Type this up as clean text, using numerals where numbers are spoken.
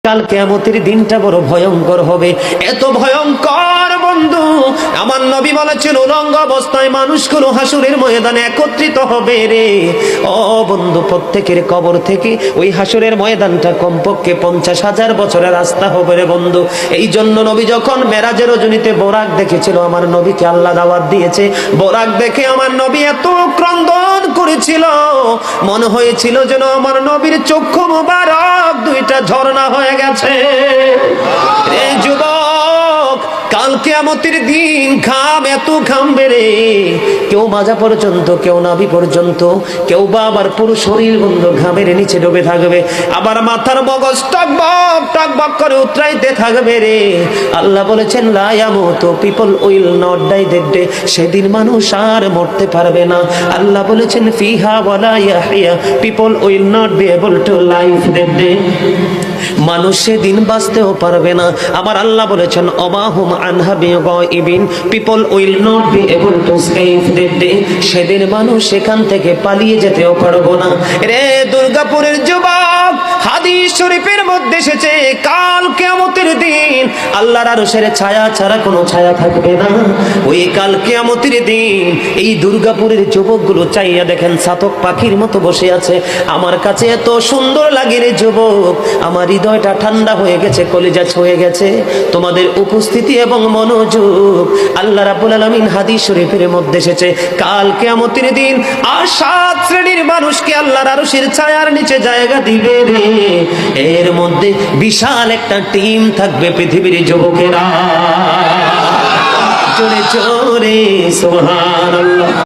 কাল কিয়ামতের দিনটা বড় ভয়ঙ্কর হবে, এত ভয়ঙ্কর বন্ধু। আমার নবী বলেছেন উলঙ্গ অবস্থায় মানুষগুলো হাসুরের ময়দানে একত্রিত হবে রে। ও বন্ধু, প্রত্যেকের কবর থেকে ওই হাসুরের ময়দানটা কমপক্ষে 50,000 বছরের রাস্তা হবে রে বন্ধু। এই জন্য নবী যখন মেরাজের রজনীতে বোরাক দেখেছিল, আমার নবীকে আল্লাহ দাওয়াত দিয়েছে, বোরাক দেখে আমার নবী এত ক্রন্দন করেছিল, মনে হয়েছিল যেন আমার নবীর চক্ষু মুবারক দুইটা ঝর্ণা হয়ে গেছে। এই যুবক, কাল কিয়ামতের দিন ঘাম এত ঘামবে রে, কেউ মাজা পর্যন্ত, কেউ নাভি পর্যন্ত, কেউ বা আবার পুরো শরীর বন্ধ ঘামের নিচে ডুবে থাকবে, আবার মাথার মগজ টকবক টকবক করে উতরাইতে থাকবে রে। আল্লাহ বলেছেন লা ইয়ামুতু, people will not die that day, সেদিন মানুষ আর মরতে পারবে না। আল্লাহ বলেছেন ফিহা ওয়ালা ইয়াহইয়া, people will not be able to live that day, মানুষ সেদিন বাঁচতেও পারবে না। আবার আল্লাহ বলেছেন অমাহুম আনহা বিগাইবিন, people will not be able to escape that day, সেদিন মানুষ সেখান থেকে পালিয়ে যেতেও পারবো না রে। দুর্গাপুরের যুবক, হাদিস শরীফের মধ্যে এসেছে কাল কিয়ামতের দিন আল্লাহর আরশের ছায়া ছাড়া কোনো ছায়া থাকবে না। ওই কাল কিয়ামতের দিন এই দুর্গাপুরের যুবকগুলো চাইয়া দেখেন চাতক পাখির মতো বসে আছে। আমার কাছে এত সুন্দর লাগে রে যুবক, আমার হৃদয়টা ঠান্ডা হয়ে গেছে, কলিজা ছুঁয়ে গেছে তোমাদের উপস্থিতি এবং মনোযোগ। আল্লাহ রাব্বুল আলামিন হাদিস শরীফের মধ্যে এসেছে কাল কিয়ামতের দিন আর 7 শ্রেণীর মানুষকে আল্লাহর আরশের ছায়ার নিচে জায়গা দিবে রে। এর মধ্যে বিশাল একটা টিম থাকবে পৃথিবীর যুবকেরা। জোরে জোরে সুবহানাল্লাহ।